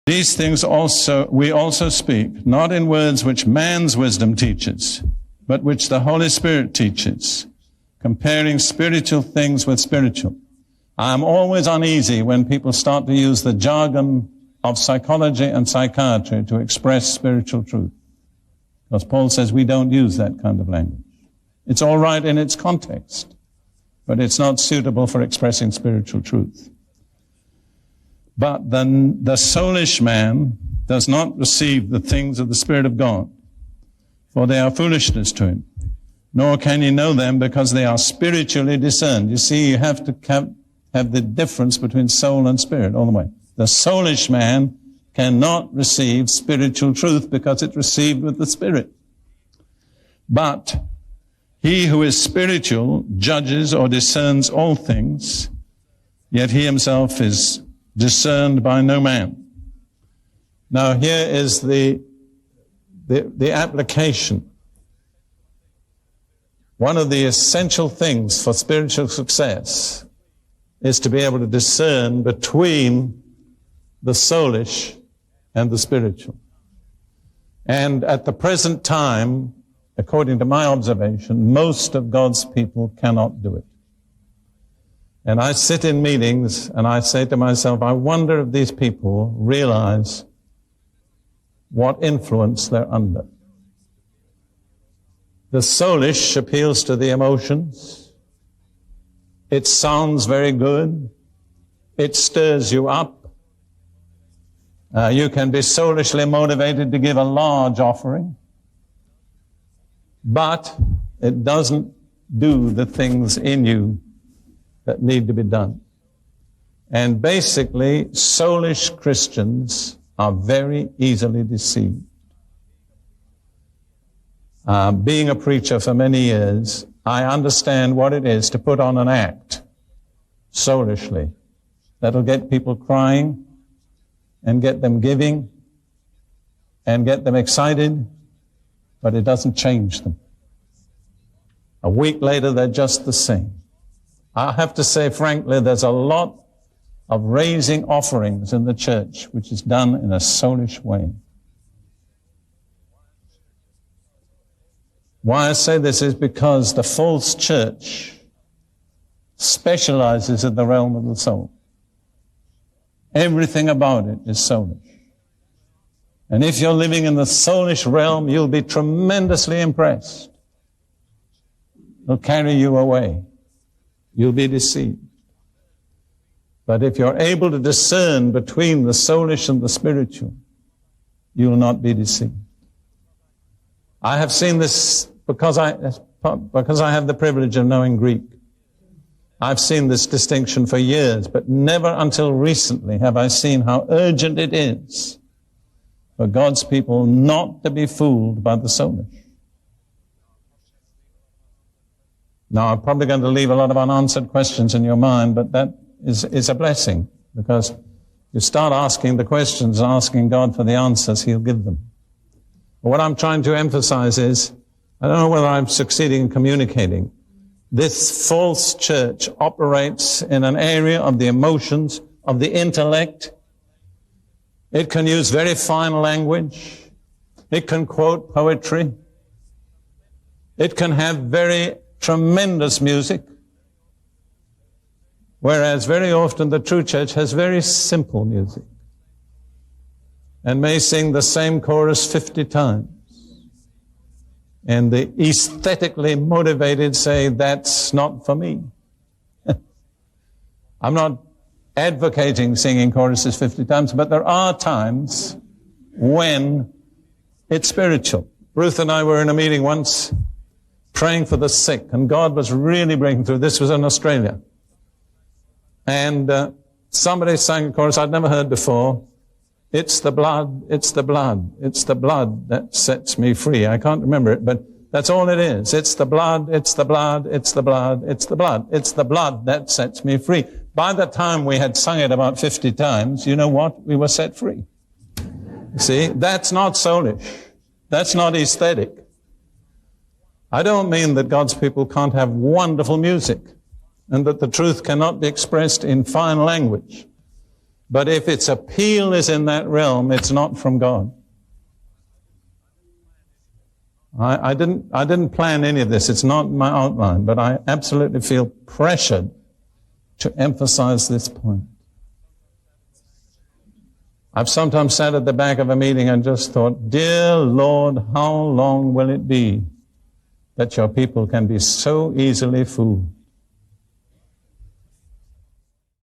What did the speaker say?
These things also we also speak, not in words which man's wisdom teaches, but which the Holy Spirit teaches, comparing spiritual things with spiritual. I am always uneasy when people start to use the jargon of psychology and psychiatry to express spiritual truth. Because Paul says we don't use that kind of language. It's all right in its context, but it's not suitable for expressing spiritual truth. But the soulish man does not receive the things of the Spirit of God, for they are foolishness to him, nor can he know them because they are spiritually discerned. You see, you have to have the difference between soul and spirit all the way. The soulish man cannot receive spiritual truth because it's received with the Spirit. But he who is spiritual judges or discerns all things, yet he himself is discerned by no man. Now here is the application. One of the essential things for spiritual success is to be able to discern between the soulish and the spiritual. And at the present time, according to my observation, most of God's people cannot do it. And I sit in meetings and I say to myself, I wonder if these people realize what influence they're under. The soulish appeals to the emotions. It sounds very good. It stirs you up. You can be soulishly motivated to give a large offering, but it doesn't do the things in you that need to be done. And basically, soulish Christians are very easily deceived. Being a preacher for many years, I understand what it is to put on an act soulishly that'll get people crying and get them giving and get them excited, but it doesn't change them. A week later, they're just the same. I have to say, frankly, there's a lot of raising offerings in the church which is done in a soulish way. Why I say this is because the false church specializes in the realm of the soul. Everything about it is soulish. And if you're living in the soulish realm, you'll be tremendously impressed. It'll carry you away. You'll be deceived. But if you're able to discern between the soulish and the spiritual, you'll not be deceived. I have seen this because I have the privilege of knowing Greek. I've seen this distinction for years, but never until recently have I seen how urgent it is for God's people not to be fooled by the soulish. Now, I'm probably going to leave a lot of unanswered questions in your mind, but that is a blessing, because you start asking the questions and asking God for the answers, He'll give them. But what I'm trying to emphasize is, I don't know whether I'm succeeding in communicating. This false church operates in an area of the emotions, of the intellect. It can use very fine language. It can quote poetry. It can have very tremendous music. Whereas very often the true church has very simple music and may sing the same chorus 50 times. And the aesthetically motivated say, that's not for me. I'm not advocating singing choruses 50 times, but there are times when it's spiritual. Ruth and I were in a meeting once praying for the sick, and God was really breaking through. This was in Australia. And somebody sang a chorus I'd never heard before. It's the blood, it's the blood, it's the blood that sets me free. I can't remember it, but that's all it is. It's the blood, it's the blood, it's the blood, it's the blood. It's the blood that sets me free. By the time we had sung it about 50 times, you know what? We were set free. See, that's not soulish. That's not aesthetic. I don't mean that God's people can't have wonderful music and that the truth cannot be expressed in fine language. But if its appeal is in that realm, it's not from God. I didn't plan any of this. It's not in my outline, but I absolutely feel pressured to emphasize this point. I've sometimes sat at the back of a meeting and just thought, dear Lord, how long will it be that your people can be so easily fooled?